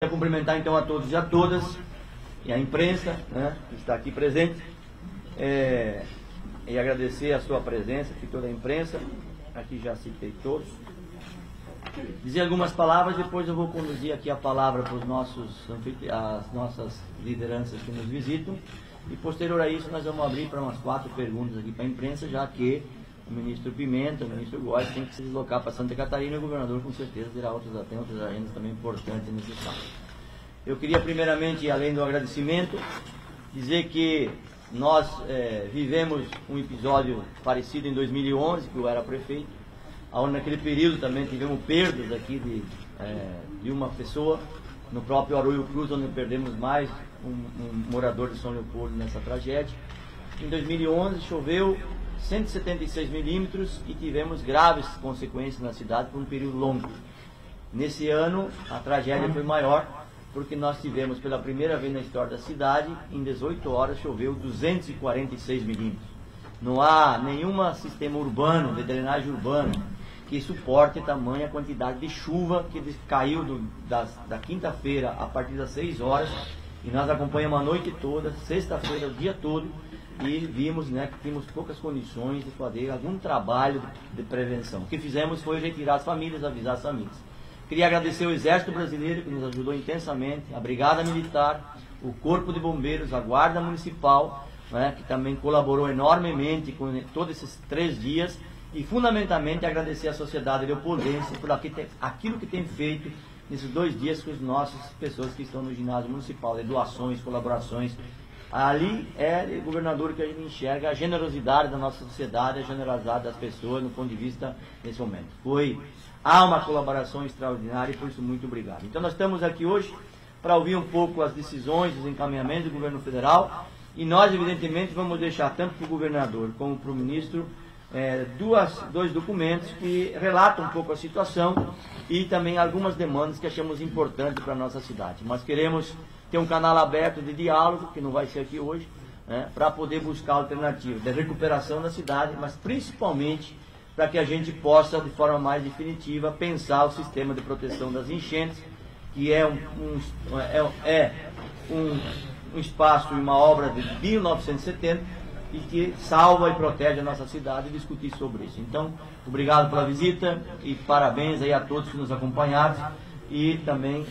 Quero cumprimentar então a todos e a todas, e a imprensa, né, que está aqui presente, e agradecer a sua presença, aqui toda a imprensa, aqui já citei todos. Dizer algumas palavras, depois eu vou conduzir aqui a palavra para as nossas lideranças que nos visitam, e posterior a isso nós vamos abrir para umas 4 perguntas aqui para a imprensa, já que o ministro Pimenta, o ministro Góes tem que se deslocar para Santa Catarina, e o governador com certeza terá outras agendas também importantes nesse estado. Eu queria primeiramente, além do agradecimento, dizer que nós vivemos um episódio parecido em 2011, que eu era prefeito, onde naquele período também tivemos perdas aqui de uma pessoa, no próprio Arroio Cruz, onde perdemos mais um morador de São Leopoldo nessa tragédia. Em 2011 choveu 176 milímetros e tivemos graves consequências na cidade por um período longo. Nesse ano a tragédia foi maior, porque nós tivemos pela primeira vez na história da cidade, em 18 horas choveu 246 milímetros. Não há nenhum sistema urbano, de drenagem urbana, que suporte tamanha quantidade de chuva que caiu da quinta-feira a partir das 6 horas, e nós acompanhamos a noite toda, sexta-feira o dia todo, e vimos, né, que tínhamos poucas condições de fazer algum trabalho de prevenção. O que fizemos foi retirar as famílias, avisar as famílias. Queria agradecer o Exército Brasileiro, que nos ajudou intensamente, a Brigada Militar, o Corpo de Bombeiros, a Guarda Municipal, né, que também colaborou enormemente com todos esses 3 dias, e fundamentalmente agradecer à sociedade leopoldense por aquilo que tem feito nesses 2 dias com as nossas pessoas que estão no ginásio municipal, de doações, colaborações. Ali o governador que a gente enxerga a generosidade da nossa sociedade, a generosidade das pessoas no ponto de vista nesse momento. Há uma colaboração extraordinária e por isso muito obrigado. Então nós estamos aqui hoje para ouvir um pouco as decisões, os encaminhamentos do governo federal, e nós evidentemente vamos deixar tanto para o governador como para o ministro dois documentos que relatam um pouco a situação e também algumas demandas que achamos importantes para a nossa cidade. Nós queremos ter um canal aberto de diálogo, que não vai ser aqui hoje, né, para poder buscar alternativas de recuperação da cidade, mas principalmente para que a gente possa, de forma mais definitiva, pensar o sistema de proteção das enchentes, que é um espaço e uma obra de 1970, e que salva e protege a nossa cidade, e discutir sobre isso. Então, obrigado pela visita e parabéns aí a todos que nos acompanharam, e também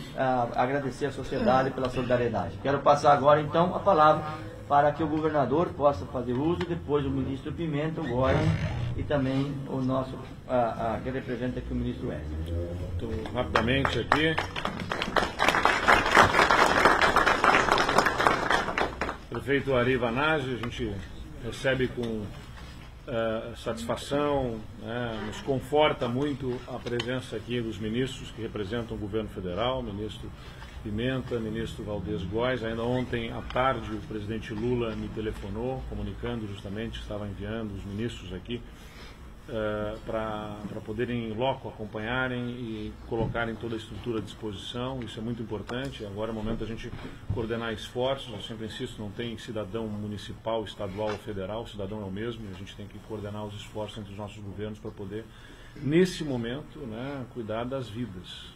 agradecer à sociedade pela solidariedade. Quero passar agora então a palavra para que o governador possa fazer uso, depois o ministro Pimenta, o Góes, e também o nosso, que representa aqui o ministro Wesley. Muito rapidamente aqui. Prefeito Ari Vanage, a gente recebe com satisfação, né, nos conforta muito a presença aqui dos ministros que representam o governo federal, ministro Pimenta, ministro Valdez Góes. Ainda ontem à tarde o presidente Lula me telefonou, comunicando justamente que estava enviando os ministros aqui para poderem em loco acompanharem e colocarem toda a estrutura à disposição. Isso é muito importante. Agora é o momento da gente coordenar esforços. Eu sempre insisto, não tem cidadão municipal, estadual ou federal, o cidadão é o mesmo, e a gente tem que coordenar os esforços entre os nossos governos para poder, nesse momento, né, cuidar das vidas.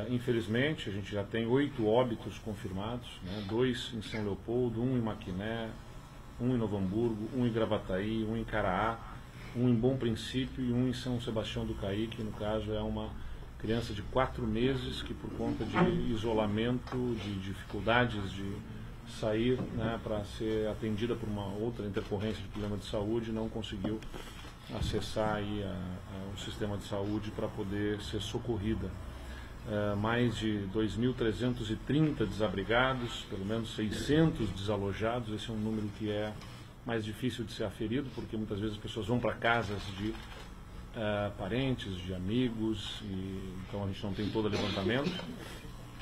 Infelizmente, a gente já tem 8 óbitos confirmados, né, 2 em São Leopoldo, 1 em Maquiné, 1 em Novo Hamburgo, 1 em Gravataí, 1 em Caraá, 1 em Bom Princípio e 1 em São Sebastião do Caí, que no caso é uma criança de 4 meses que, por conta de isolamento, de dificuldades de sair, né, para ser atendida por uma outra intercorrência de problema de saúde, não conseguiu acessar aí o sistema de saúde para poder ser socorrida. Mais de 2.330 desabrigados, pelo menos 600 desalojados. Esse é um número que é mais difícil de ser aferido, porque muitas vezes as pessoas vão para casas de parentes, de amigos, e então a gente não tem todo o levantamento.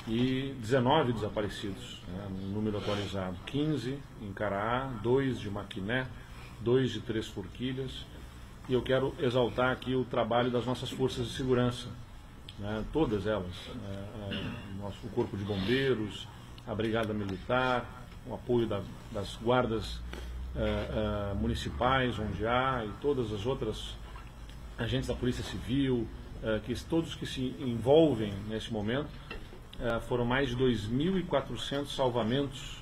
E 19 desaparecidos, né, no número atualizado, 15 em Caraá, 2 de Maquiné, 2 de Três Forquilhas. E eu quero exaltar aqui o trabalho das nossas forças de segurança, né, todas elas, o Corpo de Bombeiros, a Brigada Militar, o apoio das guardas municipais, onde há, e todas as outras agentes da Polícia Civil, todos que se envolvem nesse momento, foram mais de 2.400 salvamentos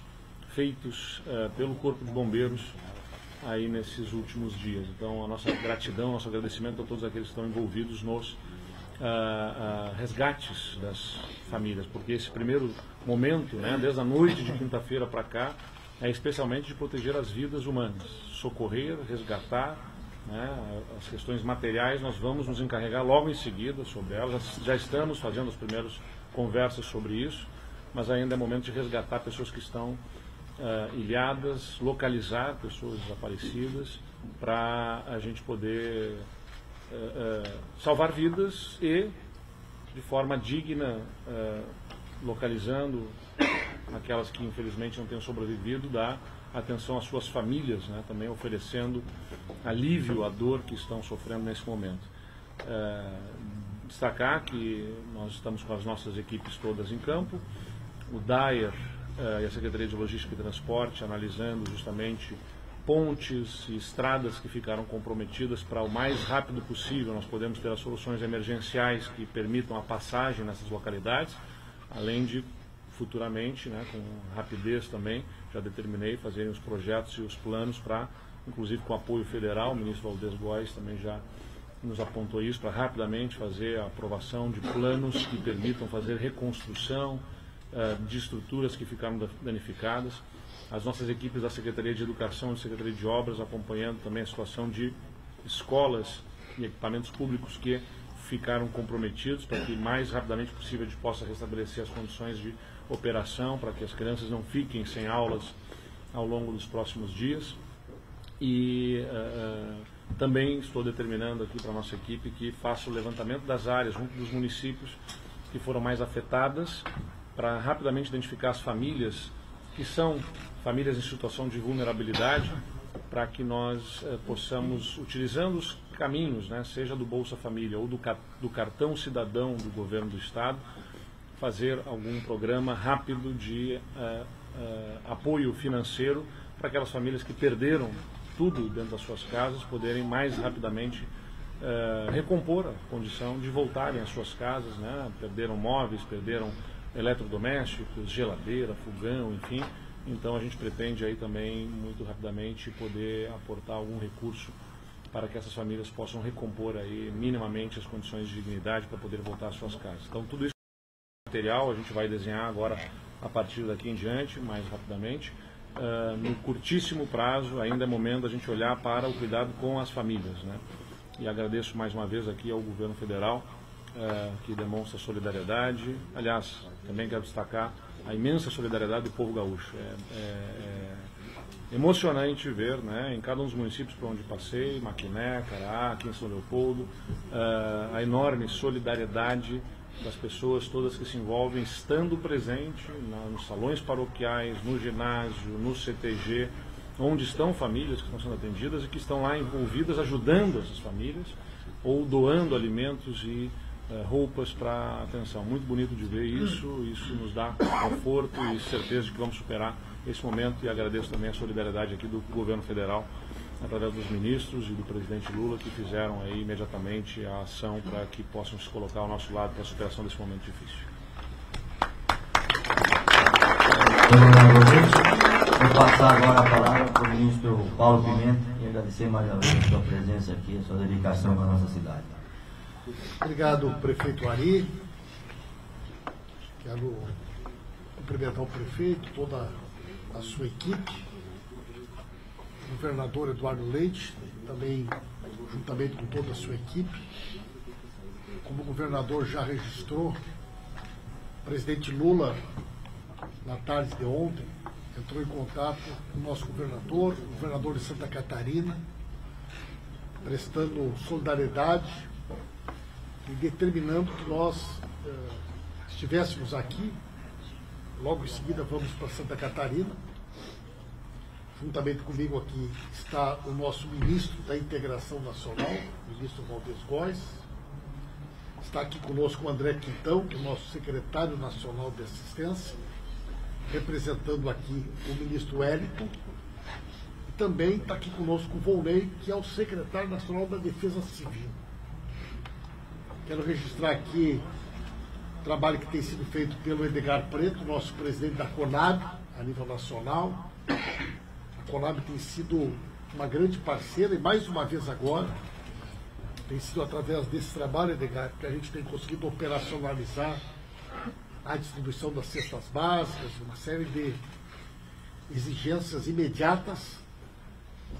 feitos pelo Corpo de Bombeiros aí nesses últimos dias. Então, a nossa gratidão, nosso agradecimento a todos aqueles que estão envolvidos nos resgates das famílias, porque esse primeiro momento, né, desde a noite de quinta-feira para cá, é especialmente de proteger as vidas humanas, socorrer, resgatar, né, as questões materiais. Nós vamos nos encarregar logo em seguida sobre elas, já estamos fazendo as primeiras conversas sobre isso, mas ainda é momento de resgatar pessoas que estão ilhadas, localizar pessoas desaparecidas, para a gente poder salvar vidas e, de forma digna, localizando aquelas que infelizmente não têm sobrevivido, dar atenção às suas famílias, né, também oferecendo alívio à dor que estão sofrendo nesse momento. Destacar que nós estamos com as nossas equipes todas em campo, o DAER e a Secretaria de Logística e Transporte analisando justamente pontes e estradas que ficaram comprometidas para o mais rápido possível nós podemos ter as soluções emergenciais que permitam a passagem nessas localidades, além de futuramente, né, com rapidez também, já determinei fazerem os projetos e os planos para, inclusive com apoio federal, o ministro Valdez Góes também já nos apontou isso, para rapidamente fazer a aprovação de planos que permitam fazer reconstrução de estruturas que ficaram danificadas. As nossas equipes da Secretaria de Educação e Secretaria de Obras acompanhando também a situação de escolas e equipamentos públicos que ficaram comprometidos, para que mais rapidamente possível a gente possa restabelecer as condições de operação, para que as crianças não fiquem sem aulas ao longo dos próximos dias. E também estou determinando aqui para a nossa equipe que faça o levantamento das áreas junto dos municípios que foram mais afetadas, para rapidamente identificar as famílias que são famílias em situação de vulnerabilidade, para que nós possamos, utilizando os caminhos, né, seja do Bolsa Família ou do cartão cidadão do governo do Estado, fazer algum programa rápido de apoio financeiro para aquelas famílias que perderam tudo dentro das suas casas, poderem mais rapidamente recompor a condição de voltarem às suas casas, né, perderam móveis, perderam eletrodomésticos, geladeira, fogão, enfim. Então a gente pretende aí também muito rapidamente poder aportar algum recurso para que essas famílias possam recompor aí minimamente as condições de dignidade para poder voltar às suas casas. Então tudo isso material a gente vai desenhar agora a partir daqui em diante, mais rapidamente. No curtíssimo prazo ainda é momento a gente olhar para o cuidado com as famílias, né? E agradeço mais uma vez aqui ao governo federal que demonstra solidariedade. Aliás, também quero destacar a imensa solidariedade do povo gaúcho. É emocionante ver, né, em cada um dos municípios por onde passei, Maquiné, Cará, aqui em São Leopoldo, a enorme solidariedade das pessoas todas que se envolvem, estando presente nos salões paroquiais, no ginásio, no CTG, onde estão famílias que estão sendo atendidas e que estão lá envolvidas ajudando essas famílias ou doando alimentos e roupas para atenção. Muito bonito de ver isso nos dá conforto e certeza de que vamos superar esse momento, e agradeço também a solidariedade aqui do governo federal, através dos ministros e do presidente Lula, que fizeram aí imediatamente a ação para que possam se colocar ao nosso lado para a superação desse momento difícil. Vou passar agora a palavra para o ministro Paulo Pimenta e agradecer mais uma vez a sua presença aqui, a sua dedicação para a nossa cidade. Obrigado, prefeito Ari. Quero cumprimentar o prefeito, toda a sua equipe, o governador Eduardo Leite, também juntamente com toda a sua equipe. Como o governador já registrou, o presidente Lula, na tarde de ontem, entrou em contato com o nosso governador, o governador de Santa Catarina, prestando solidariedade e determinando que nós estivéssemos aqui. Logo em seguida vamos para Santa Catarina. Juntamente comigo aqui está o nosso ministro da Integração Nacional, o ministro Valdez Góes. Está aqui conosco o André Quintão, que é o nosso secretário nacional de assistência, representando aqui o ministro Wellington. E também está aqui conosco o Volney, que é o secretário nacional da Defesa Civil. Quero registrar aqui trabalho que tem sido feito pelo Edgar Preto, nosso presidente da Conab, a nível nacional. A Conab tem sido uma grande parceira e, mais uma vez agora, tem sido através desse trabalho, Edgar, que a gente tem conseguido operacionalizar a distribuição das cestas básicas, uma série de exigências imediatas.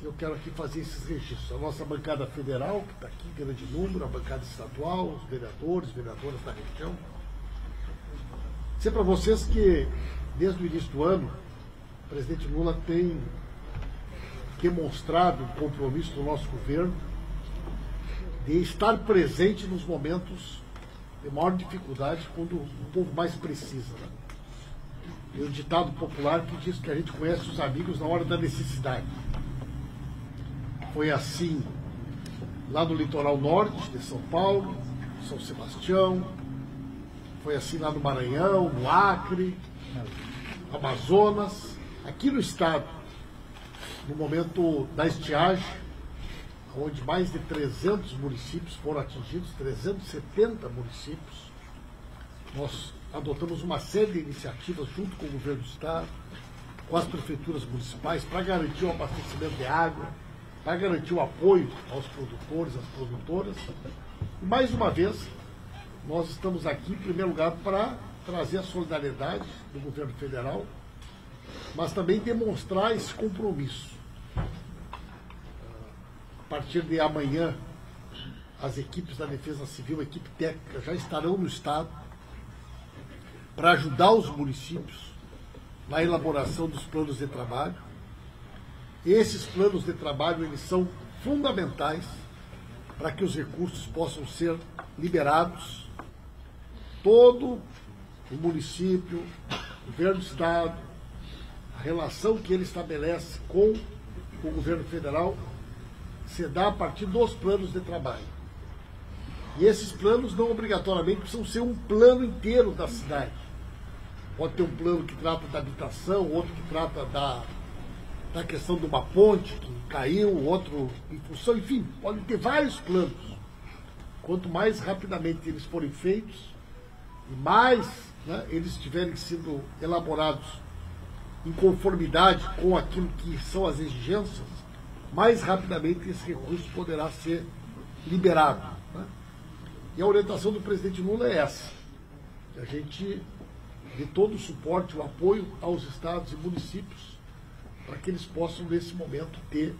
Eu quero aqui fazer esses registros. A nossa bancada federal, que está aqui em grande número, a bancada estadual, os vereadores, vereadoras da região. Dizer para vocês que, desde o início do ano, o presidente Lula tem demonstrado um compromisso do nosso governo de estar presente nos momentos de maior dificuldade, quando o povo mais precisa. Né? Tem um ditado popular que diz que a gente conhece os amigos na hora da necessidade. Foi assim lá no litoral norte de São Paulo, São Sebastião, foi assim lá no Maranhão, no Acre, Amazonas, aqui no estado, no momento da estiagem, onde mais de 300 municípios foram atingidos, 370 municípios. Nós adotamos uma série de iniciativas junto com o governo do estado, com as prefeituras municipais, para garantir o abastecimento de água, para garantir o apoio aos produtores, às produtoras. E, mais uma vez, nós estamos aqui, em primeiro lugar, para trazer a solidariedade do governo federal, mas também demonstrar esse compromisso. A partir de amanhã, as equipes da Defesa Civil, a equipe técnica, já estarão no estado para ajudar os municípios na elaboração dos planos de trabalho. Esses planos de trabalho, eles são fundamentais para que os recursos possam ser liberados. Todo o município, o governo do estado, a relação que ele estabelece com o governo federal se dá a partir dos planos de trabalho. E esses planos não obrigatoriamente precisam ser um plano inteiro da cidade. Pode ter um plano que trata da habitação, outro que trata da questão de uma ponte que caiu, outro em função, enfim, podem ter vários planos. Quanto mais rapidamente eles forem feitos, e mais, né, eles estiverem sendo elaborados em conformidade com aquilo que são as exigências, mais rapidamente esse recurso poderá ser liberado. Né? E a orientação do presidente Lula é essa: que a gente dê todo o suporte, o apoio aos estados e municípios, para que eles possam, nesse momento, ter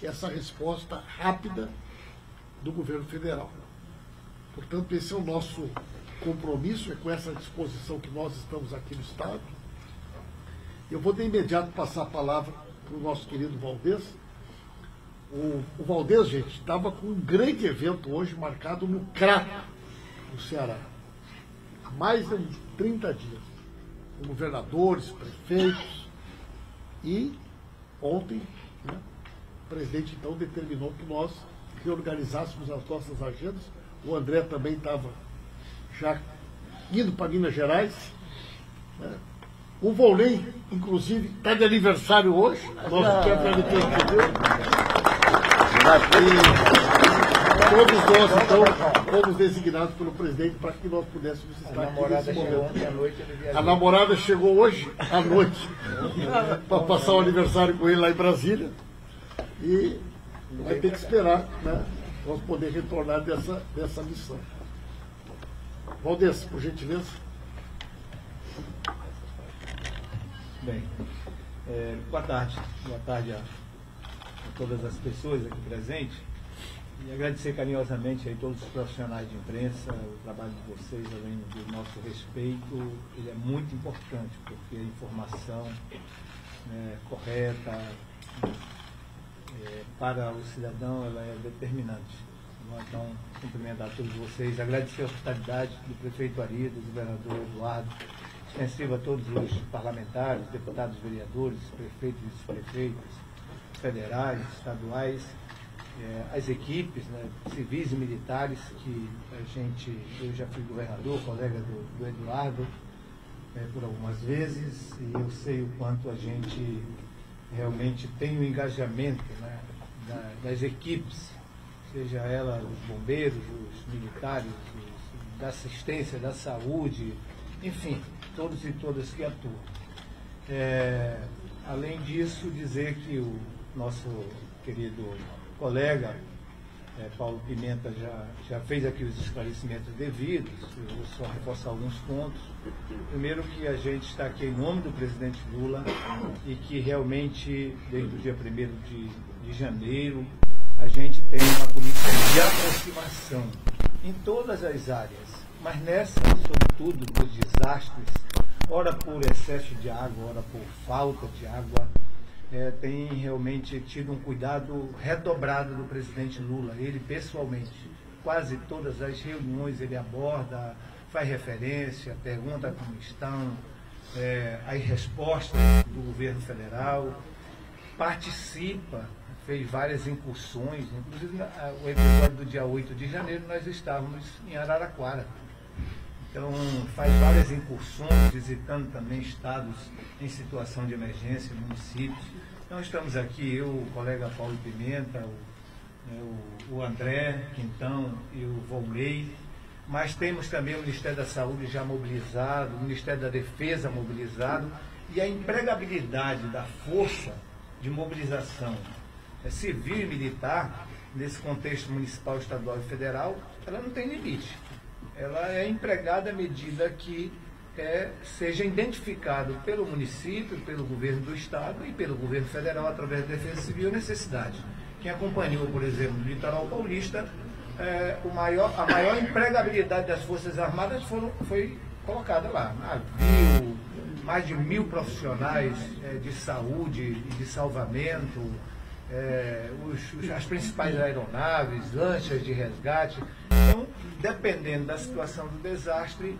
essa resposta rápida do governo federal. Portanto, esse é o nosso compromisso, é com essa disposição que nós estamos aqui no estado. Eu vou de imediato passar a palavra para o nosso querido Valdez. O Valdez, gente, estava com um grande evento hoje marcado no Crato, no Ceará. Há mais de 30 dias. Com governadores, prefeitos. E ontem, né, o presidente então determinou que nós reorganizássemos as nossas agendas. O André também estava já indo para Minas Gerais. Né? O Volney, inclusive, está de aniversário hoje. Nosso tempo e todos nós, então, fomos designados pelo presidente para que nós pudéssemos estar aqui nesse momento. A namorada chegou hoje à noite para passar o aniversário com ele lá em Brasília. E vai ter que esperar, né, nós poder retornar dessa missão. Valdez, por gentileza. Bem, boa tarde a todas as pessoas aqui presentes e agradecer carinhosamente a todos os profissionais de imprensa. O trabalho de vocês, além do nosso respeito, ele é muito importante, porque a informação correta para o cidadão ela é determinante. Então, cumprimentar todos vocês, agradecer a hospitalidade do prefeito Ari, do governador Eduardo, extensiva a todos os parlamentares, deputados, vereadores, prefeitos e vice-prefeitos, federais, estaduais, as equipes, né, civis e militares, que eu já fui governador, colega do Eduardo, por algumas vezes, e eu sei o quanto a gente realmente tem o engajamento, né, das equipes, seja ela os bombeiros, os militares, os da assistência, da saúde, enfim, todos e todas que atuam. Além disso, dizer que o nosso querido colega Paulo Pimenta já fez aqui os esclarecimentos devidos. Eu vou só reforçar alguns pontos. Primeiro, que a gente está aqui em nome do presidente Lula e que realmente, desde o dia 1º de janeiro, a gente tem uma política de aproximação em todas as áreas, mas nessa, sobretudo, dos desastres, ora por excesso de água, ora por falta de água, tem realmente tido um cuidado redobrado do presidente Lula. Ele, pessoalmente, quase todas as reuniões ele aborda, faz referência, pergunta como estão, as respostas do governo federal, participa, fez várias incursões, inclusive o episódio do dia 8 de janeiro nós estávamos em Araraquara. Então, faz várias incursões, visitando também estados em situação de emergência, municípios. Então, estamos aqui, eu, o colega Paulo Pimenta, o André Quintão e o Volney, mas temos também o Ministério da Saúde já mobilizado, o Ministério da Defesa mobilizado, e a empregabilidade da força de mobilização civil e militar, nesse contexto municipal, estadual e federal, ela não tem limite. Ela é empregada à medida que seja identificado pelo município, pelo governo do estado e pelo governo federal, através da Defesa Civil, a necessidade. Quem acompanhou, por exemplo, no litoral paulista, a maior empregabilidade das Forças Armadas foi colocada lá. Mais de 1.000 profissionais de saúde e de salvamento, as principais aeronaves, lanchas de resgate. Então, dependendo da situação do desastre,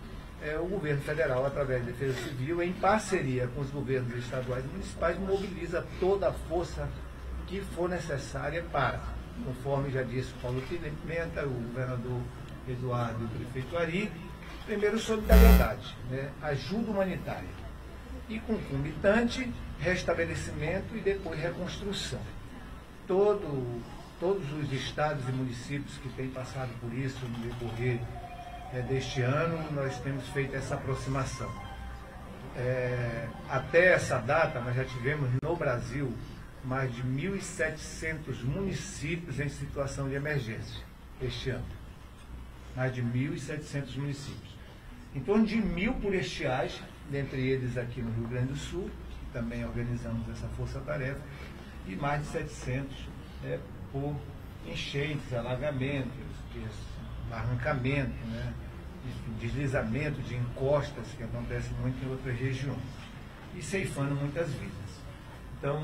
o governo federal, através da Defesa Civil, em parceria com os governos estaduais e municipais, mobiliza toda a força que for necessária para, conforme já disse o Paulo Pimenta, o governador Eduardo e o prefeito Ari, primeiro solidariedade, ajuda humanitária, e concomitante, restabelecimento e depois reconstrução. Todos os estados e municípios que têm passado por isso no decorrer deste ano, nós temos feito essa aproximação. Até essa data, nós já tivemos no Brasil mais de 1.700 municípios em situação de emergência este ano. Mais de 1.700 municípios. Em torno de 1.000 por estiagem, dentre eles aqui no Rio Grande do Sul, que também organizamos essa força-tarefa, e mais de 700 por enchentes, alagamentos, barrancamento, deslizamento de encostas, que acontece muito em outras regiões, e ceifando muitas vidas. Então,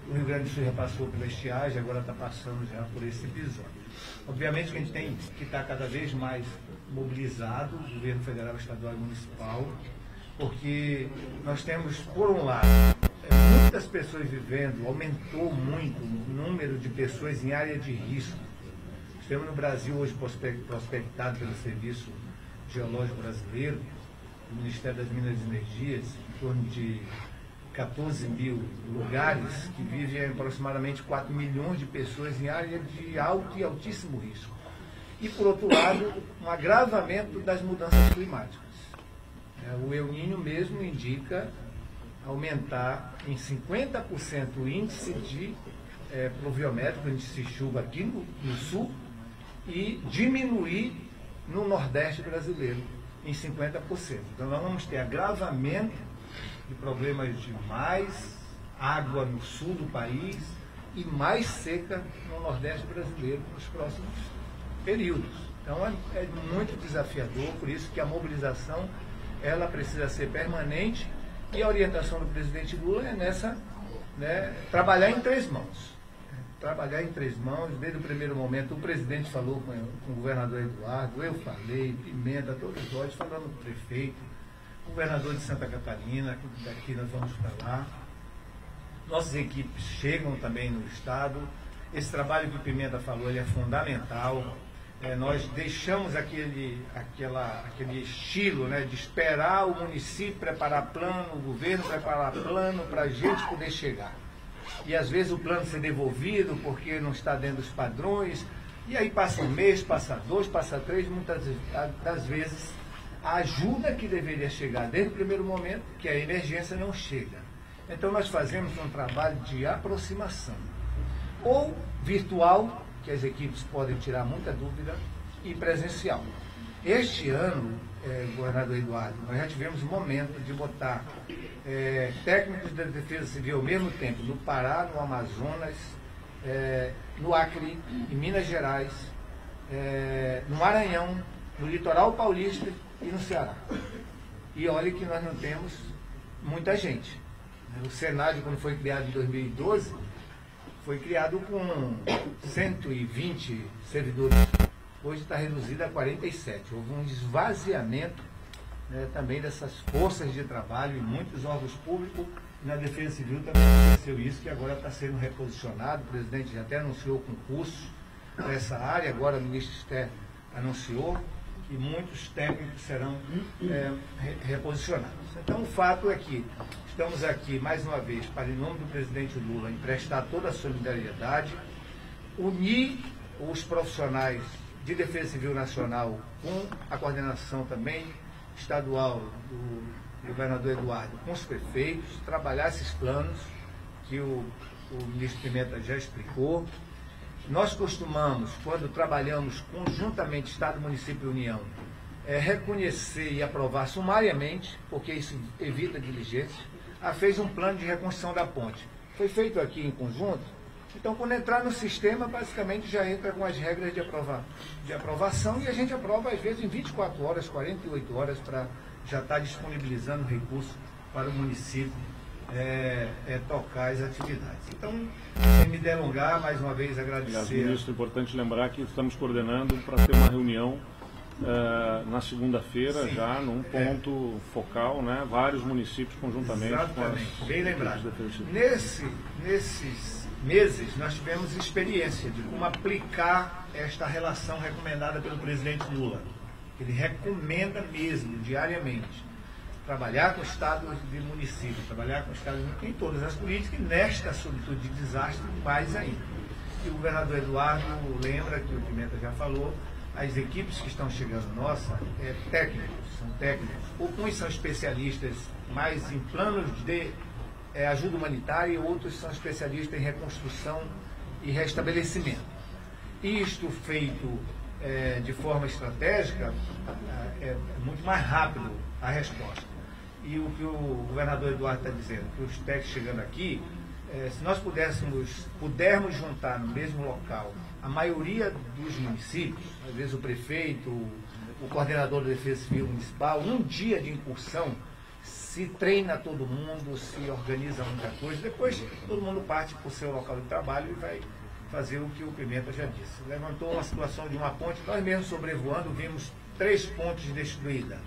o Rio Grande do Sul já passou pela estiagem, agora está passando já por esse episódio. Obviamente que a gente tem que estar cada vez mais mobilizado, o governo federal, estadual e municipal, porque nós temos, por um lado, muitas pessoas vivendo, aumentou muito o número de pessoas em área de risco. Temos no Brasil hoje prospectado pelo Serviço Geológico Brasileiro, o Ministério das Minas e Energias, em torno de 14.000 lugares que vivem aproximadamente 4 milhões de pessoas em área de alto e altíssimo risco. E, por outro lado, um agravamento das mudanças climáticas. O El Niño mesmo indica aumentar em 50% o índice de pluviométrico, o índice de chuva aqui no sul, e diminuir no Nordeste brasileiro em 50%. Então nós vamos ter agravamento de problemas de mais água no sul do país e mais seca no Nordeste brasileiro nos próximos períodos. Então é muito desafiador, por isso que a mobilização ela precisa ser permanente, e a orientação do presidente Lula é nessa, trabalhar em três mãos. Trabalhar em três mãos, desde o primeiro momento. O presidente falou com o governador Eduardo, eu falei, Pimenta, todos nós, falando com o prefeito, o governador de Santa Catarina, daqui nós vamos para lá. Nossas equipes chegam também no estado. Esse trabalho que o Pimenta falou, ele é fundamental. Nós deixamos aquele estilo, de esperar o município preparar plano, o governo preparar plano para a gente poder chegar. E às vezes o plano ser devolvido porque não está dentro dos padrões, E aí passa um mês, passa 2, passa 3, muitas das vezes a ajuda que deveria chegar desde o primeiro momento, que a emergência não chega. Então nós fazemos um trabalho de aproximação, ou virtual, que as equipes podem tirar muita dúvida, e presencial. Este ano, governador Eduardo, nós já tivemos um momento de botar técnicos da Defesa Civil ao mesmo tempo no Pará, no Amazonas, no Acre, em Minas Gerais, no Maranhão, no Litoral Paulista e no Ceará. E olha que nós não temos muita gente. O Senado, quando foi criado em 2012, foi criado com 120 servidores. Hoje está reduzido a 47. Houve um esvaziamento, também dessas forças de trabalho em muitos órgãos públicos. Na Defesa Civil também aconteceu isso, que agora está sendo reposicionado. O presidente já até anunciou concursos para essa área, agora o ministro Esther anunciou, e muitos técnicos serão reposicionados. Então, o fato é que estamos aqui, mais uma vez, para, em nome do presidente Lula, emprestar toda a solidariedade, unir os profissionais de Defesa Civil Nacional com a coordenação também estadual do governador Eduardo, com os prefeitos, trabalhar esses planos que o ministro Pimenta já explicou. Nós costumamos, quando trabalhamos conjuntamente Estado, Município e União, reconhecer e aprovar sumariamente, porque isso evita diligência. Fez um plano de reconstrução da ponte. Foi feito aqui em conjunto. Então, quando entrar no sistema, basicamente já entra com as regras de aprovação, e a gente aprova, às vezes, em 24 horas, 48 horas, para já estar disponibilizando recurso para o município tocar as atividades. Então, sem me delongar, mais uma vez agradecer. Obrigado, ministro. É importante lembrar que estamos coordenando para ter uma reunião na segunda-feira, já num ponto focal, né? Vários municípios conjuntamente. Exatamente, com as bem lembrado. Nesses meses, nós tivemos experiência de como aplicar esta relação recomendada pelo presidente Lula. Ele recomenda mesmo, diariamente, trabalhar com estados e municípios, trabalhar com estados em todas as políticas, e nesta sobretudo de desastre, mais ainda. E o governador Eduardo lembra, que o Pimenta já falou, as equipes que estão chegando são técnicos, alguns são especialistas mais em planos de ajuda humanitária, e outros são especialistas em reconstrução e restabelecimento. Isto feito de forma estratégica, é muito mais rápido a resposta. E o que o governador Eduardo está dizendo, que os técnicos chegando aqui, se nós pudermos juntar no mesmo local a maioria dos municípios, às vezes o prefeito, o coordenador da Defesa Civil Municipal, um dia de incursão, se treina todo mundo, se organiza muita coisa, depois todo mundo parte para o seu local de trabalho e vai fazer o que o Pimenta já disse. Levantou uma situação de uma ponte, nós mesmos sobrevoando vimos 3 pontes destruídas.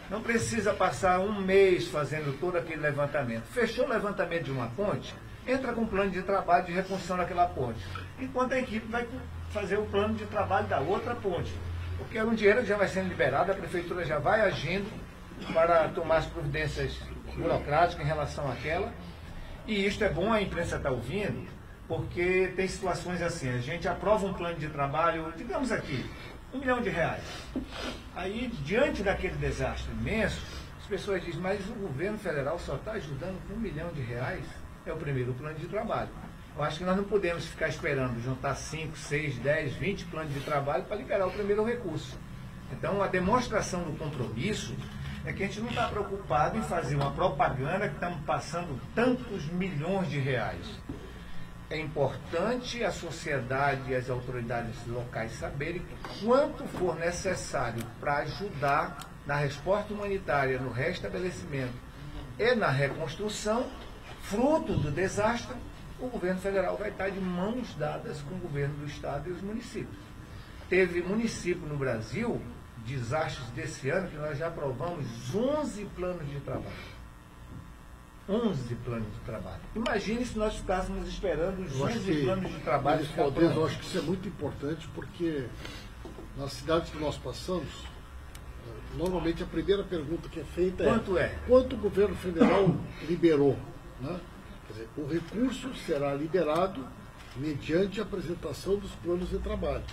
Não precisa passar um mês fazendo todo aquele levantamento. Fechou o levantamento de uma ponte, entra com um plano de trabalho de reconstrução daquela ponte, enquanto a equipe vai fazer o plano de trabalho da outra ponte. Porque é um dinheiro que já vai sendo liberado, a prefeitura já vai agindo para tomar as providências burocráticas em relação àquela. E isto é bom a imprensa estar ouvindo, porque tem situações assim, a gente aprova um plano de trabalho, digamos aqui, R$1 milhão. Aí, diante daquele desastre imenso, as pessoas dizem, mas o governo federal só está ajudando com R$1 milhão? É o primeiro plano de trabalho. Eu acho que nós não podemos ficar esperando juntar 5, 6, 10, 20 planos de trabalho para liberar o primeiro recurso. Então, a demonstração do compromisso é que a gente não está preocupado em fazer uma propaganda que estamos passando tantos milhões de reais. É importante a sociedade e as autoridades locais saberem que quanto for necessário para ajudar na resposta humanitária, no restabelecimento e na reconstrução, fruto do desastre, o governo federal vai estar de mãos dadas com o governo do estado e os municípios. Teve município no Brasil, desastres desse ano, que nós já aprovamos 11 planos de trabalho. 11 planos de trabalho. Imagine se nós ficássemos esperando os 11 planos de trabalho. Eu acho que isso é muito importante, porque nas cidades que nós passamos, normalmente a primeira pergunta que é feita quanto o governo federal liberou, né? Quer dizer, o recurso será liberado mediante a apresentação dos planos de trabalho.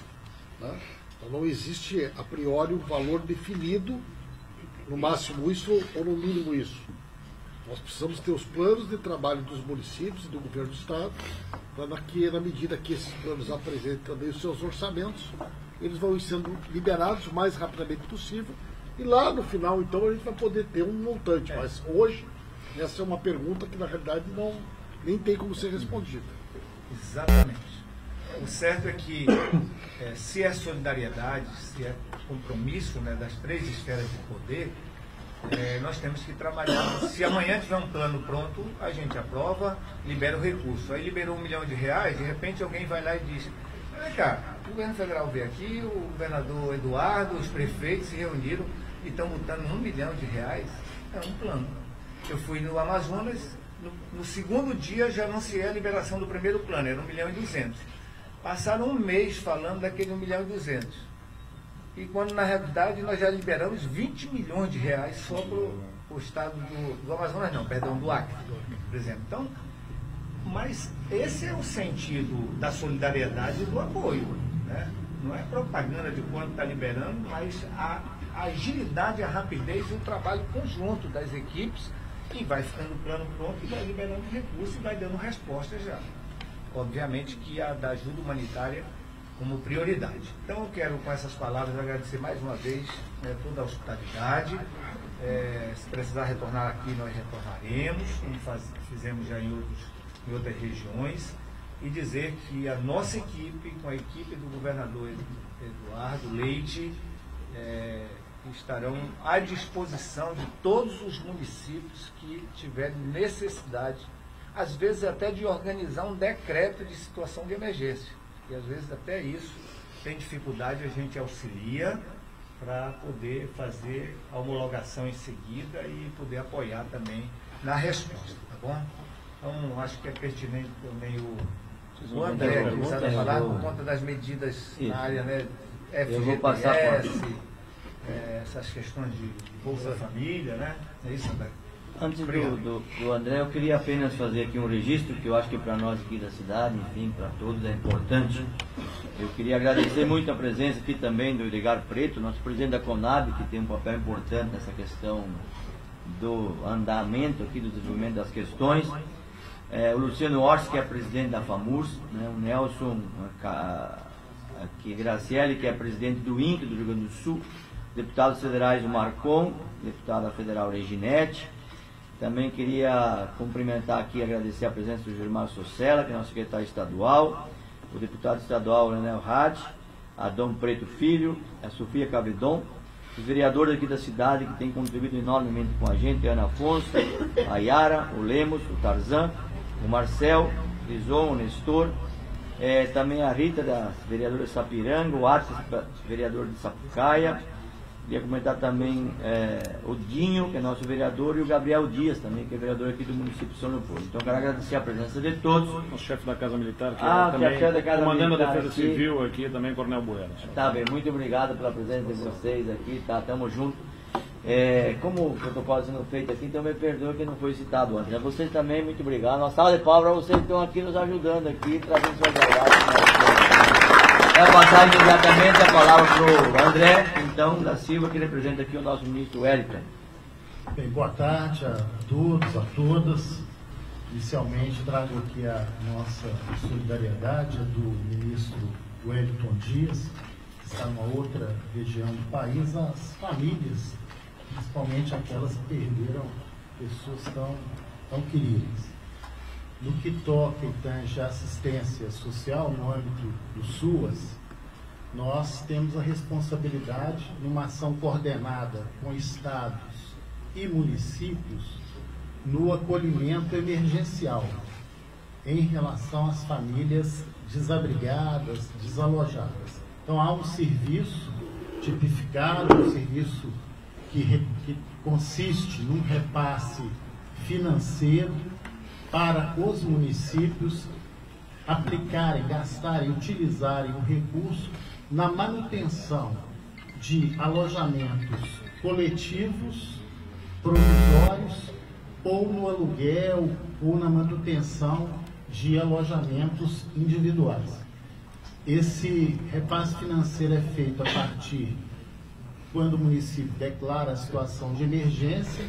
Né? Então não existe a priori um valor definido, no máximo isso ou no mínimo isso. Nós precisamos ter os planos de trabalho dos municípios e do governo do Estado, para que, na medida que esses planos apresentem também os seus orçamentos, eles vão sendo liberados o mais rapidamente possível, e lá no final, então, a gente vai poder ter um montante. Mas hoje, essa é uma pergunta que, na realidade, nem tem como ser respondida. Exatamente. O certo é que, se é solidariedade, se é compromisso, né, das 3 esferas de poder, nós temos que trabalhar. Se amanhã tiver um plano pronto, a gente aprova, libera o recurso. Aí liberou R$1 milhão, de repente alguém vai lá e diz: olha cá, o governo federal veio aqui, o governador Eduardo, os prefeitos se reuniram e estão botando R$1 milhão. É um plano. Eu fui no Amazonas, no segundo dia já anunciei a liberação do primeiro plano, era R$1,2 milhão. Passaram um mês falando daquele R$1,2 milhão. E quando na realidade nós já liberamos R$20 milhões só para o estado do Amazonas, não, perdão, do Acre, por exemplo. Então, mas esse é o sentido da solidariedade e do apoio, né? Não é propaganda de quanto está liberando, mas a agilidade, a rapidez e o trabalho conjunto das equipes, que vai ficando o plano pronto e vai liberando recursos e vai dando resposta já. Obviamente que a da ajuda humanitária como prioridade. Então eu quero, com essas palavras, agradecer mais uma vez toda a hospitalidade. Se precisar retornar aqui, nós retornaremos, como fizemos já em outras regiões, e dizer que a nossa equipe, com a equipe do governador Eduardo Leite, estarão à disposição de todos os municípios que tiverem necessidade, às vezes até de organizar um decreto de situação de emergência. E às vezes até isso tem dificuldade, a gente auxilia para poder fazer a homologação em seguida e poder apoiar também na resposta, tá bom? Então, acho que é pertinente também o André, que precisa falar por conta das medidas na área, né, FGTS, essas questões de Bolsa Família, né? É isso, André? Antes do André, eu queria apenas fazer aqui um registro, que eu acho que para nós aqui da cidade, enfim, para todos é importante. Eu queria agradecer muito a presença aqui também do Edgar Preto, nosso presidente da Conab, que tem um papel importante nessa questão do andamento aqui, do desenvolvimento das questões. O Luciano Orsi, que é presidente da FAMURS, né? O Nelson Graciele, que é presidente do INCRE do Rio Grande do Sul, deputados federais o Marcon, deputada federal Reginete. Também queria cumprimentar aqui e agradecer a presença do Gilmar Socella, que é nosso secretário estadual, o deputado estadual Leonel Hadi, Adão Preto Filho, a Sofia Cavedon, os vereadores aqui da cidade que têm contribuído enormemente com a gente, a Ana Afonso, a Yara, o Lemos, o Tarzan, o Marcel, o Lison, o Nestor, também a Rita, da vereadora de Sapiranga, o Artes, vereador de Sapucaia. Queria comentar também o Dinho, que é nosso vereador, e o Gabriel Dias também, que é vereador aqui do município de São Leopoldo. Então quero agradecer a presença de todos. O chefe da Casa Militar, que também comandando a Defesa Civil aqui, também Coronel Bueno. Tá bem, muito obrigado pela presença de vocês aqui, tá? Tamo junto. Como o protocolo sendo feito aqui, então me perdoe que não foi citado antes. Vocês também, muito obrigado. Uma salva de palmas para vocês que estão aqui nos ajudando aqui, trazendo suas verdades. Vai passar imediatamente a palavra para o André, então, da Silva, que representa aqui o nosso ministro Wellington. Bem, boa tarde a todos, a todas. Inicialmente, trago aqui a nossa solidariedade do ministro Wellington Dias, que está numa outra região do país, as famílias, principalmente aquelas que perderam pessoas tão queridas. No que toca e tange a assistência social no âmbito do SUAS, nós temos a responsabilidade, numa ação coordenada com estados e municípios, no acolhimento emergencial em relação às famílias desabrigadas, desalojadas. Então há um serviço tipificado, um serviço que consiste num repasse financeiro para os municípios aplicarem, gastarem, utilizarem o recurso na manutenção de alojamentos coletivos, provisórios, ou no aluguel, ou na manutenção de alojamentos individuais. Esse repasse financeiro é feito a partir quando o município declara a situação de emergência,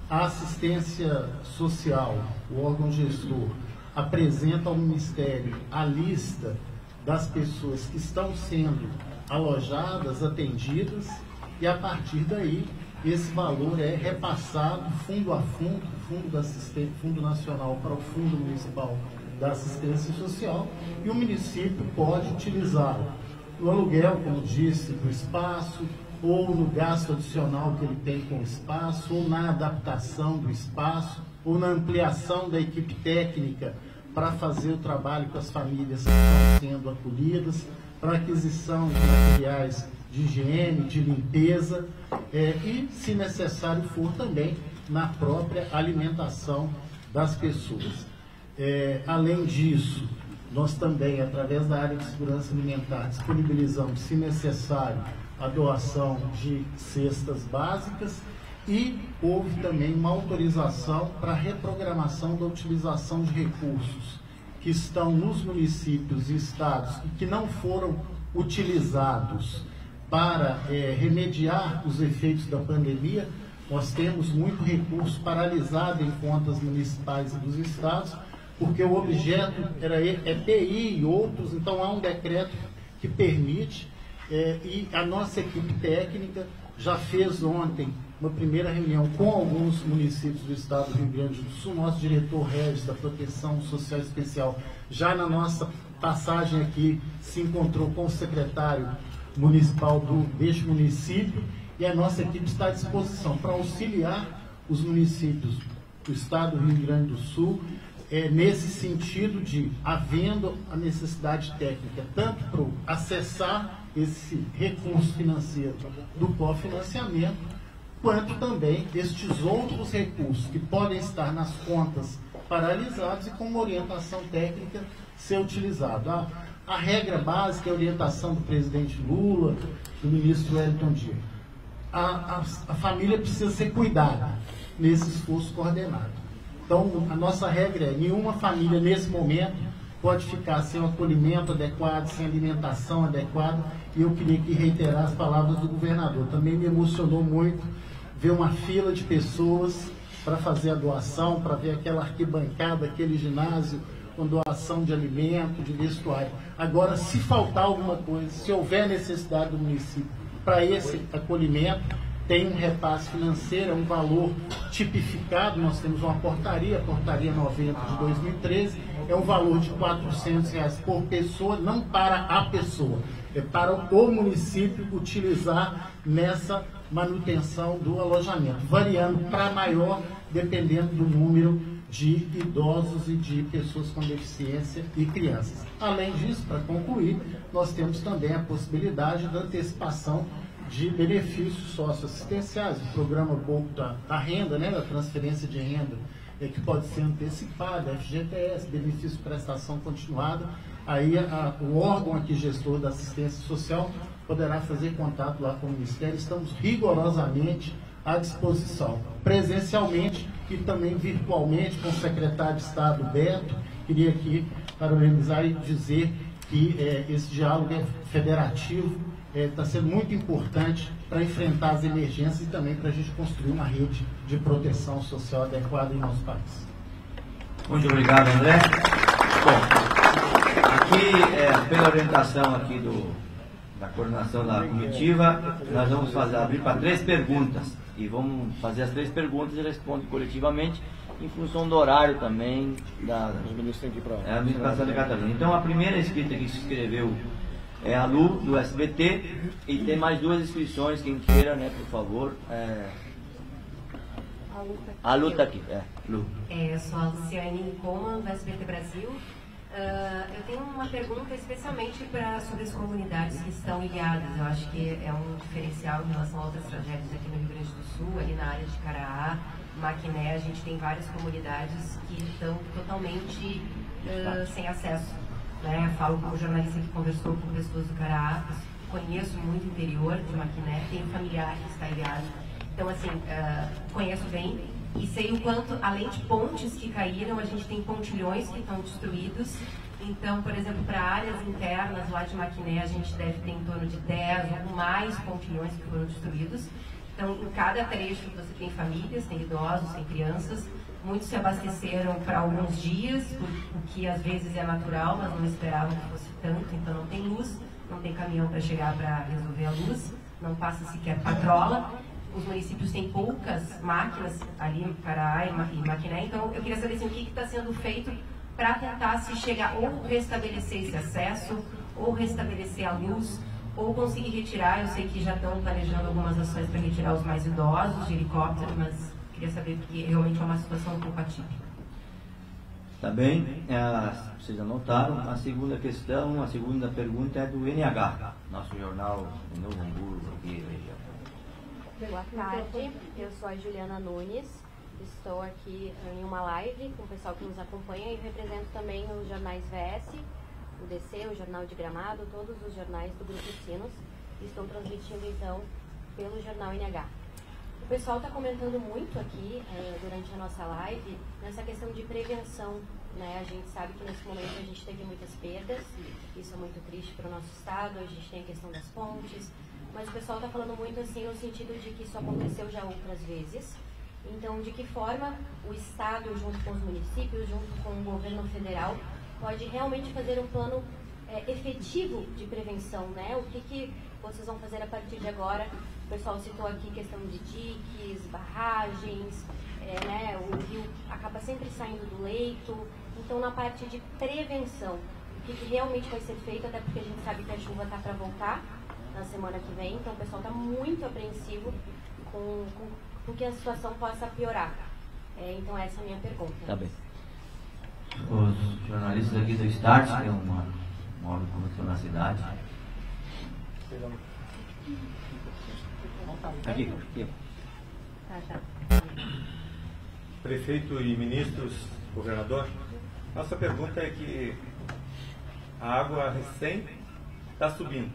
a assistência social, o órgão gestor, apresenta ao Ministério a lista das pessoas que estão sendo alojadas, atendidas, e a partir daí esse valor é repassado fundo a fundo, Fundo Nacional para o Fundo Municipal da Assistência Social, e o município pode utilizá-lo no aluguel, como disse, do espaço, ou no gasto adicional que ele tem com o espaço, ou na adaptação do espaço, ou na ampliação da equipe técnica para fazer o trabalho com as famílias que estão sendo acolhidas, para aquisição de materiais de higiene, de limpeza, e, se necessário for, também na própria alimentação das pessoas. Além disso, nós também, através da área de segurança alimentar, disponibilizamos, se necessário, a doação de cestas básicas, e houve também uma autorização para reprogramação da utilização de recursos que estão nos municípios e estados e que não foram utilizados para remediar os efeitos da pandemia. Nós temos muito recurso paralisado em contas municipais e dos estados, porque o objeto era EPI e outros, então há um decreto que permite, e a nossa equipe técnica já fez ontem uma primeira reunião com alguns municípios do estado do Rio Grande do Sul. Nosso diretor Regis da Proteção Social Especial, já na nossa passagem aqui, se encontrou com o secretário municipal deste município, e a nossa equipe está à disposição para auxiliar os municípios do estado do Rio Grande do Sul, nesse sentido de, havendo a necessidade técnica, tanto para acessar esse recurso financeiro do cofinanciamento, quanto também estes outros recursos que podem estar nas contas paralisadas e com uma orientação técnica ser utilizado. A regra básica é a orientação do presidente Lula, do ministro Wellington Dias. A família precisa ser cuidada nesse esforço coordenado. Então, a nossa regra é: nenhuma família nesse momento pode ficar sem um acolhimento adequado, sem alimentação adequada. E eu queria aqui reiterar as palavras do governador. Também me emocionou muito ver uma fila de pessoas para fazer a doação, para ver aquela arquibancada, aquele ginásio com doação de alimento, de vestuário. Agora, se faltar alguma coisa, se houver necessidade do município para esse acolhimento, tem um repasse financeiro, um valor tipificado. Nós temos uma portaria, a portaria 90 de 2013, é um valor de R$400 por pessoa, não para a pessoa, é para o município utilizar nessa manutenção do alojamento, variando para maior, dependendo do número de idosos e de pessoas com deficiência e crianças. Além disso, para concluir, nós temos também a possibilidade da antecipação de benefícios socioassistenciais, o programa da renda, da transferência de renda, que pode ser antecipada, FGTS, benefício de prestação continuada. Aí o órgão aqui gestor da assistência social poderá fazer contato lá com o Ministério. Estamos rigorosamente à disposição, presencialmente e também virtualmente, com o secretário de Estado, Beto. Queria aqui parabenizar e dizer que esse diálogo federativo está sendo muito importante para enfrentar as emergências e também para a gente construir uma rede de proteção social adequada em nosso país. Muito obrigado, André. Bom, aqui, pela orientação aqui da coordenação da comitiva, nós vamos abrir para 3 perguntas. E vamos fazer as 3 perguntas e responder coletivamente, em função do horário também da administração de Catarina. Então, a primeira inscrita que se inscreveu é a Lu, do SBT, e tem mais 2 inscrições, quem queira, por favor. A Lu está aqui. Lu. Eu sou a Luciane Coman, do SBT Brasil. Eu tenho uma pergunta especialmente sobre as comunidades que estão ilhadas. Eu acho que é um diferencial em relação a outras tragédias aqui no Rio Grande do Sul, ali na área de Caraá, Maquiné. A gente tem várias comunidades que estão totalmente sem acesso. Falo como jornalista que conversou com pessoas do Caraá, conheço muito o interior de Maquiné, tenho familiar que está ilhado. Então, assim, conheço bem e sei o quanto, além de pontes que caíram, a gente tem pontilhões que estão destruídos Então, por exemplo, para áreas internas lá de Maquiné, a gente deve ter em torno de 10 ou mais pontilhões que foram destruídos. Então, em cada trecho você tem famílias, tem idosos, tem crianças. Muitos se abasteceram para alguns dias, o que às vezes é natural, mas não esperavam que fosse tanto. Então, não tem luz, não tem caminhão para chegar para resolver a luz, não passa sequer patrola. Os municípios têm poucas máquinas ali em Caraá e Maquiné. Então, eu queria saber assim, o que está sendo feito para tentar se chegar ou restabelecer esse acesso, ou restabelecer a luz, ou conseguir retirar. Eu sei que já estão planejando algumas ações para retirar os mais idosos de helicóptero, mas queria saber porque realmente é uma situação um pouco atípica. Tá bem, vocês anotaram. A segunda questão, a segunda pergunta é do NH, nosso jornal de Novo Hamburgo, aqui região. Boa tarde, eu sou a Juliana Nunes, estou aqui em uma live com o pessoal que nos acompanha e represento também os jornais VS, o DC, o Jornal de Gramado, todos os jornais do Grupo Sinos. Estou transmitindo então pelo Jornal NH. O pessoal está comentando muito aqui durante a nossa live nessa questão de prevenção, né? A gente sabe que nesse momento a gente teve muitas perdas, isso é muito triste para o nosso estado, a gente tem a questão das pontes, mas o pessoal está falando muito assim no sentido de que isso aconteceu já outras vezes. Então, de que forma o Estado, junto com os municípios, junto com o governo federal, pode realmente fazer um plano efetivo de prevenção, né? O que vocês vão fazer a partir de agora? O pessoal citou aqui questão de diques, barragens, né? O rio acaba sempre saindo do leito. Então, na parte de prevenção, o que realmente vai ser feito, até porque a gente sabe que a chuva está para voltar na semana que vem, então o pessoal está muito apreensivo com que a situação possa piorar. Então essa é a minha pergunta. Tá bem. Os jornalistas aqui do Start, que é um órgão de comunicação na cidade. Aqui. Prefeito e ministros, governador, nossa pergunta é que a água recém está subindo,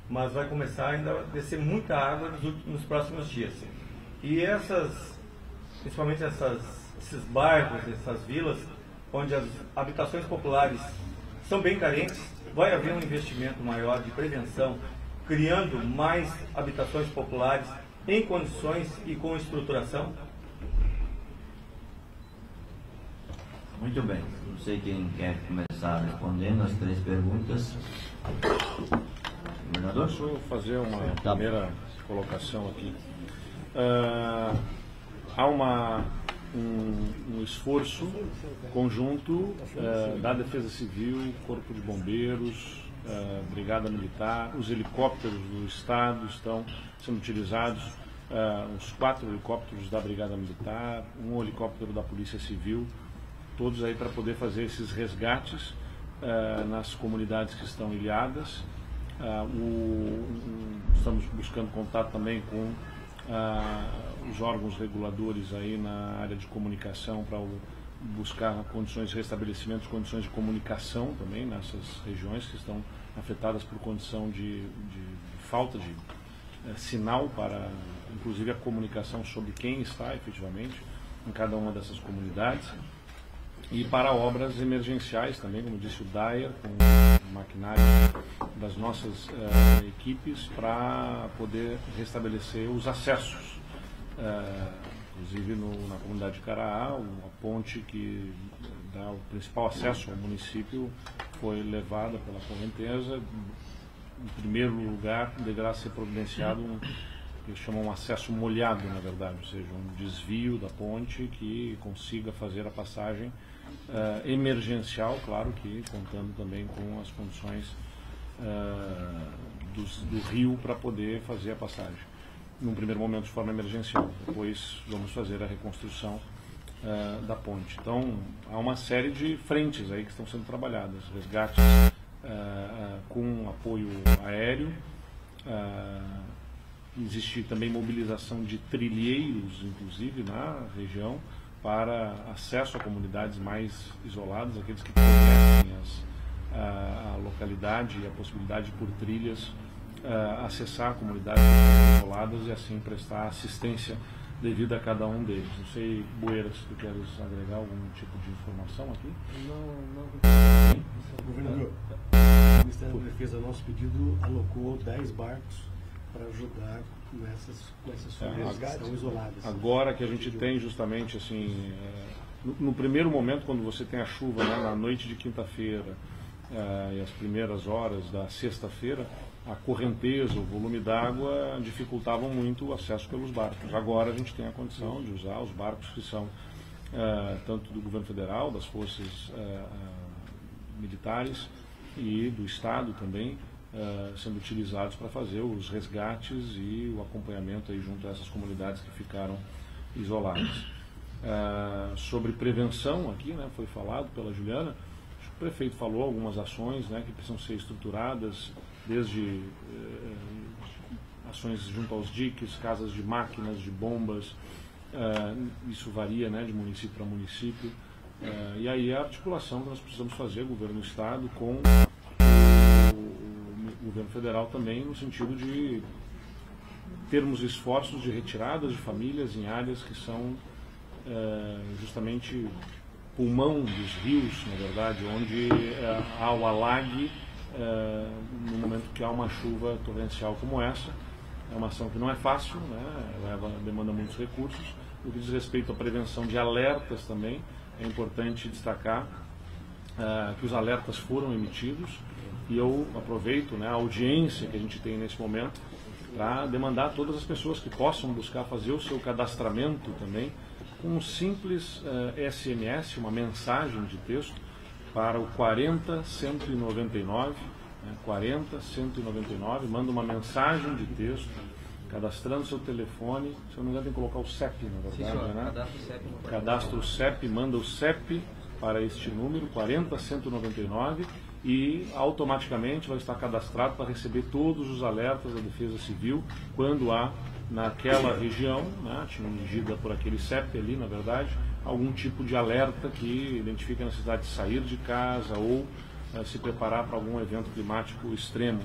mas vai começar ainda a descer muita água nos próximos dias. E principalmente esses bairros, essas vilas, onde as habitações populares são bem carentes, vai haver um investimento maior de prevenção, criando mais habitações populares em condições e com estruturação? Muito bem. Não sei quem quer começar respondendo as 3 perguntas. Governador? Deixa eu fazer uma primeira colocação aqui. Há um esforço conjunto da Defesa Civil, Corpo de Bombeiros, Brigada Militar, os helicópteros do Estado estão sendo utilizados, uns 4 helicópteros da Brigada Militar, um helicóptero da Polícia Civil, todos aí para poder fazer esses resgates nas comunidades que estão ilhadas. Estamos buscando contato também com os órgãos reguladores aí na área de comunicação para buscar condições de restabelecimento, condições de comunicação também nessas regiões que estão afetadas por condição de falta de sinal para, inclusive, a comunicação sobre quem está efetivamente em cada uma dessas comunidades. E para obras emergenciais também, como disse o Dyer, com maquinário das nossas equipes para poder restabelecer os acessos. Inclusive na comunidade de Caraá, a ponte que dá o principal acesso ao município foi levada pela correnteza. Em primeiro lugar, deverá ser providenciado que eles chamam um acesso molhado, na verdade, ou seja, um desvio da ponte que consiga fazer a passagem emergencial, claro que contando também com as condições do rio para poder fazer a passagem. Num primeiro momento de forma emergencial, depois vamos fazer a reconstrução da ponte. Então, há uma série de frentes aí que estão sendo trabalhadas, resgates com apoio aéreo, existe também mobilização de trilheiros, inclusive, na região, para acesso a comunidades mais isoladas, aqueles que conhecem a localidade e a possibilidade de, por trilhas, acessar comunidades isoladas e assim prestar assistência devida a cada um deles. Não sei, Bueira, se tu queres agregar algum tipo de informação aqui? Não. Governador, o Ministério da Defesa, nosso pedido, alocou 10 barcos para ajudar com essas famílias que estão isoladas. Agora que a gente tem justamente assim, no primeiro momento, quando você tem a chuva, né, na noite de quinta-feira e as primeiras horas da sexta-feira, a correnteza, o volume d'água dificultavam muito o acesso pelos barcos. Agora a gente tem a condição de usar os barcos que são tanto do governo federal, das forças militares e do Estado também, sendo utilizados para fazer os resgates e o acompanhamento aí junto a essas comunidades que ficaram isoladas. Sobre prevenção aqui, né, foi falado pela Juliana. O prefeito falou algumas ações, né, que precisam ser estruturadas, desde ações junto aos diques, casas de máquinas, de bombas, isso varia, né, de município para município, e aí a articulação que nós precisamos fazer, governo do Estado com o governo federal também, no sentido de termos esforços de retiradas de famílias em áreas que são justamente pulmão dos rios, na verdade, onde há o alague no momento que há uma chuva torrencial como essa. É uma ação que não é fácil, né? Demanda muitos recursos. No que diz respeito à prevenção de alertas também, é importante destacar que os alertas foram emitidos, e eu aproveito, né, a audiência que a gente tem nesse momento para demandar a todas as pessoas que possam buscar fazer o seu cadastramento também com um simples SMS, uma mensagem de texto para o 40199, 40199, manda uma mensagem de texto, cadastrando seu telefone, se eu não me engano tem que colocar o CEP, na verdade, Sim, né? Cadastra o CEP. Cadastra o CEP, manda o CEP para este número, 40199, e automaticamente vai estar cadastrado para receber todos os alertas da Defesa Civil quando há naquela região, né, atingida por aquele CEP ali, na verdade, algum tipo de alerta que identifica a necessidade de sair de casa ou se preparar para algum evento climático extremo.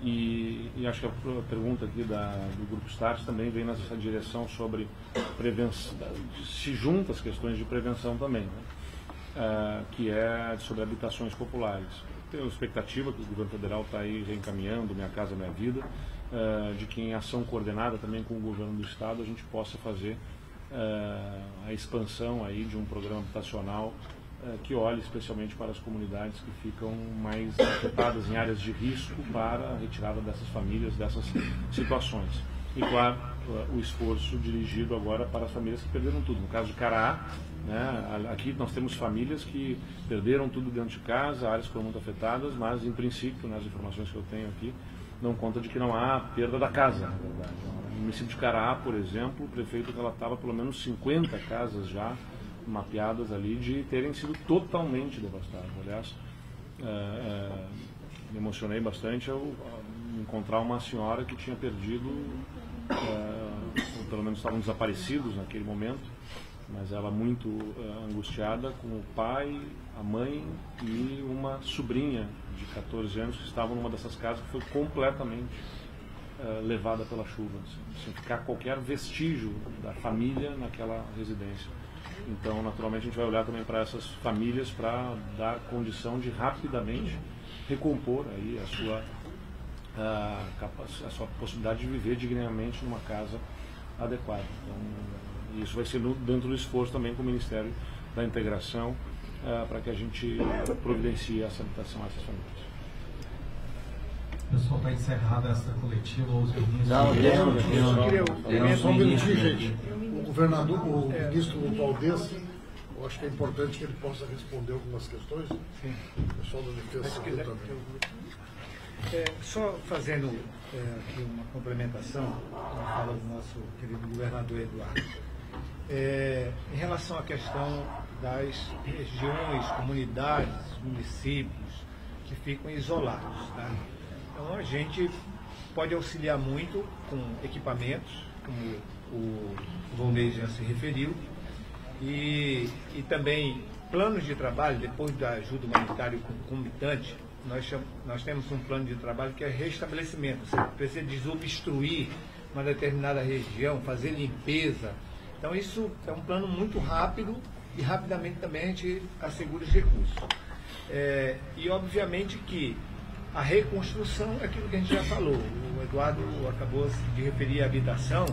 E acho que a pergunta aqui do Grupo Start também vem nessa direção sobre prevenção, se junta as questões de prevenção também, né? Que é sobre habitações populares. Tenho a expectativa que o governo federal está aí reencaminhando Minha Casa Minha Vida, de que em ação coordenada também com o governo do Estado a gente possa fazer a expansão aí de um programa habitacional que olhe especialmente para as comunidades que ficam mais afetadas em áreas de risco para a retirada dessas famílias, dessas situações. E, claro, o esforço dirigido agora para as famílias que perderam tudo. No caso de Caraá, né, aqui nós temos famílias que perderam tudo dentro de casa, áreas que foram muito afetadas, mas, em princípio, nas informações que eu tenho aqui, não conta de que não há perda da casa, na verdade. No município de Caraá, por exemplo, o prefeito relatava pelo menos 50 casas já mapeadas ali de terem sido totalmente devastadas. Aliás, me emocionei bastante ao encontrar uma senhora que tinha perdido, ou pelo menos estavam desaparecidos naquele momento, mas ela muito angustiada, com o pai, a mãe e uma sobrinha de 14 anos que estavam numa dessas casas que foi completamente levada pela chuva, sem ficar qualquer vestígio da família naquela residência. Então, naturalmente, a gente vai olhar também para essas famílias para dar condição de rapidamente recompor aí a sua possibilidade de viver dignamente numa casa adequada. Então, isso vai ser dentro do esforço também com o Ministério da Integração para que a gente providencie essa habitação a essas famílias. Pessoal, está encerrada essa coletiva. Os ministros... Só um minutinho, gente. O governador, o ministro Valdez, eu acho que é importante que ele possa responder algumas questões. Sim. O pessoal da Defesa Civil também. Só fazendo aqui uma complementação à fala do nosso querido governador Eduardo. Em relação à questão das regiões, comunidades, municípios que ficam isolados, tá? Então a gente pode auxiliar muito com equipamentos, como o Volney já se referiu, e também planos de trabalho. Depois da ajuda humanitária concomitante, nós temos um plano de trabalho que é restabelecimento. Você precisa desobstruir uma determinada região, fazer limpeza. Então isso é um plano muito rápido e rapidamente também a gente assegura os recursos. E obviamente que a reconstrução é aquilo que a gente já falou. O Eduardo acabou de referir a habitação.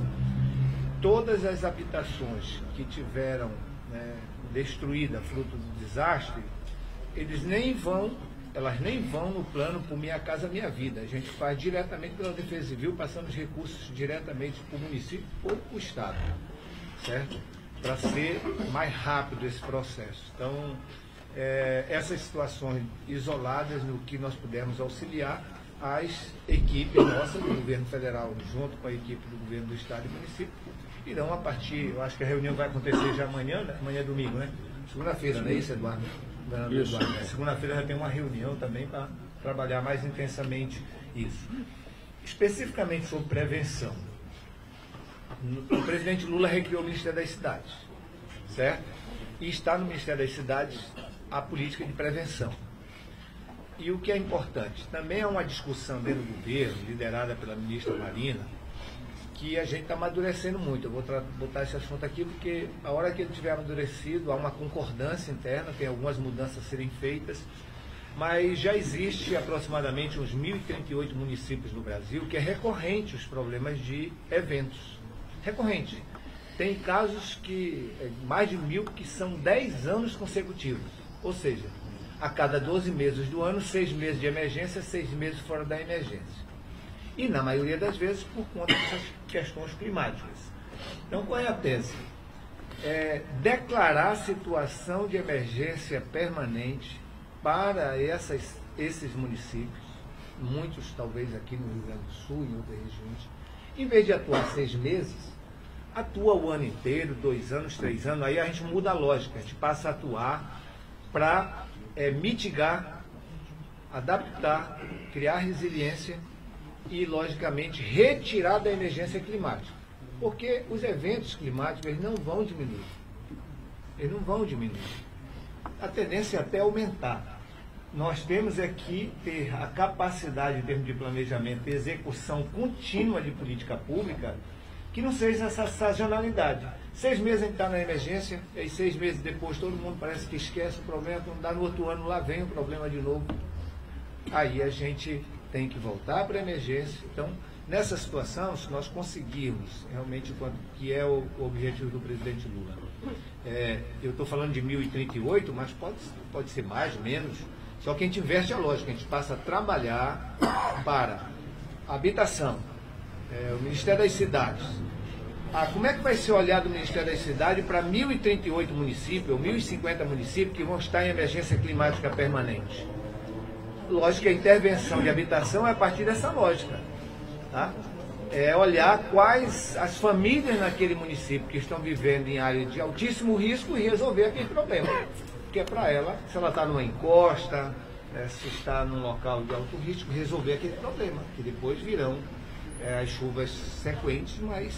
Todas as habitações que tiveram destruída fruto do desastre, elas nem vão no plano por Minha Casa Minha Vida. A gente faz diretamente pela Defesa Civil, passando os recursos diretamente para o município ou para o Estado, certo? Para ser mais rápido esse processo. Então, essas situações isoladas no que nós pudermos auxiliar, as equipes nossas do governo federal, junto com a equipe do governo do Estado e do município, irão a partir, eu acho que a reunião vai acontecer já amanhã, né? Amanhã é domingo, né? Segunda-feira, não é isso, Eduardo? Isso. Segunda-feira já tem uma reunião também para trabalhar mais intensamente isso. Especificamente sobre prevenção. O presidente Lula recriou o Ministério das Cidades, certo? E está no Ministério das Cidades a política de prevenção. E o que é importante, também há uma discussão dentro do governo, liderada pela ministra Marina, que a gente está amadurecendo muito. Eu vou botar esse assunto aqui porque a hora que ele tiver amadurecido, há uma concordância interna, tem algumas mudanças a serem feitas, mas já existe aproximadamente uns 1.038 municípios no Brasil que é recorrente os problemas de eventos. Recorrente. Tem casos que, mais de 1.000, que são 10 anos consecutivos. Ou seja, a cada 12 meses do ano, 6 meses de emergência, 6 meses fora da emergência. E, na maioria das vezes, por conta dessas questões climáticas. Então, qual é a tese? Declarar situação de emergência permanente para esses municípios, muitos talvez aqui no Rio Grande do Sul e em outras regiões, em vez de atuar 6 meses, atua o ano inteiro, 2 anos, 3 anos, aí a gente muda a lógica, a gente passa a atuar para mitigar, adaptar, criar resiliência e, logicamente, retirar da emergência climática. Porque os eventos climáticos eles não vão diminuir. Eles não vão diminuir. A tendência é até aumentar. Nós temos aqui ter a capacidade, em termos de planejamento e execução contínua de política pública, que não seja essa sazonalidade. 6 meses a gente está na emergência, e aí 6 meses depois todo mundo parece que esquece o problema, quando dá no outro ano, lá vem o problema de novo. Aí a gente tem que voltar para a emergência. Então, nessa situação, se nós conseguirmos realmente, que é o objetivo do presidente Lula, eu estou falando de 1.038, mas pode ser mais, menos, só que a gente inverte a lógica, a gente passa a trabalhar para a habitação, o Ministério das Cidades. Como é que vai ser olhado o Ministério das Cidades para 1.038 municípios, ou 1.050 municípios que vão estar em emergência climática permanente? Lógico que a intervenção de habitação é a partir dessa lógica. Tá? É olhar quais as famílias naquele município que estão vivendo em área de altíssimo risco e resolver aquele problema. Porque é para ela, se ela está numa encosta, se está num local de alto risco, resolver aquele problema, que depois virão as chuvas sequentes, mas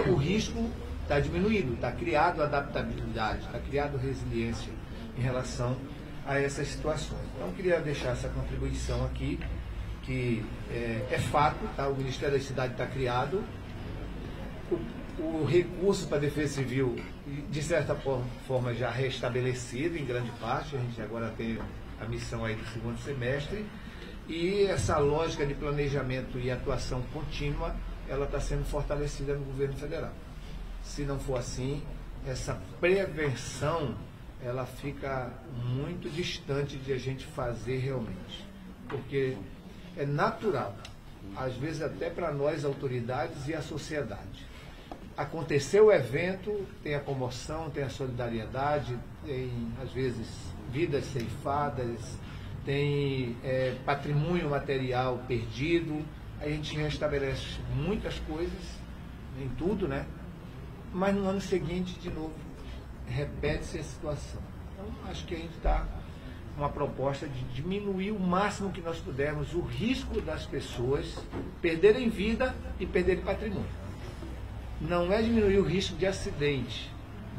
o risco está diminuído, está criado adaptabilidade, está criado resiliência em relação a essas situações. Então, eu queria deixar essa contribuição aqui, que é fato, tá? O Ministério da Cidade está criado, o recurso para a Defesa Civil, de certa forma, já restabelecido em grande parte, a gente agora tem a missão aí do segundo semestre, e essa lógica de planejamento e atuação contínua, ela está sendo fortalecida no governo federal. Se não for assim, essa prevenção, ela fica muito distante de a gente fazer realmente. Porque é natural, às vezes até para nós, autoridades e a sociedade. Aconteceu o evento, tem a comoção, tem a solidariedade, tem, às vezes, vidas ceifadas, tem patrimônio material perdido, a gente restabelece muitas coisas, nem tudo, né? Mas no ano seguinte, de novo, repete-se a situação. Então, acho que a gente está com uma proposta de diminuir o máximo que nós pudermos o risco das pessoas perderem vida e perderem patrimônio. Não é diminuir o risco de acidente,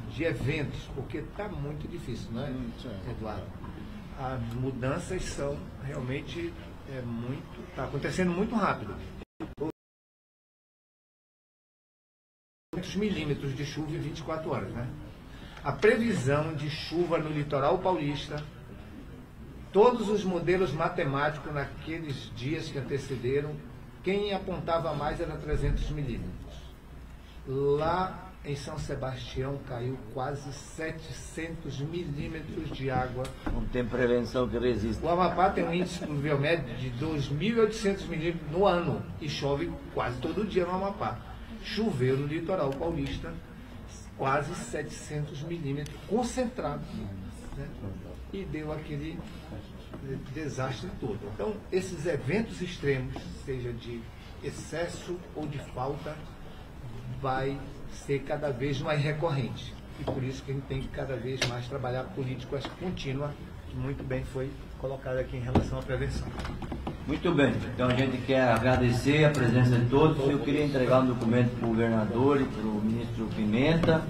de eventos, porque está muito difícil, não é, Eduardo? As mudanças são realmente está acontecendo muito rápido. 300 milímetros de chuva em 24 horas, né? A previsão de chuva no litoral paulista, todos os modelos matemáticos naqueles dias que antecederam, quem apontava mais era 300 milímetros. Lá em São Sebastião caiu quase 700 milímetros de água. Não tem prevenção que resista. O Amapá tem um índice pluviométrico de 2.800 milímetros no ano e chove quase todo dia no Amapá. Choveu no litoral paulista quase 700 milímetros concentrados, né? E deu aquele desastre todo. Então, esses eventos extremos, seja de excesso ou de falta, vai ser cada vez mais recorrente. E por isso que a gente tem que cada vez mais trabalhar políticas contínuas, que muito bem foi colocado aqui em relação à prevenção. Muito bem, então a gente quer agradecer a presença de todos. Eu queria entregar um documento para o governador e para o ministro Pimenta,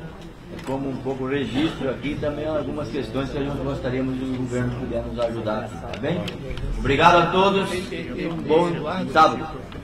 como um pouco registro aqui, também algumas questões que a gente gostaríamos que o governo puder nos ajudar, tá bem? Obrigado a todos e um bom sábado.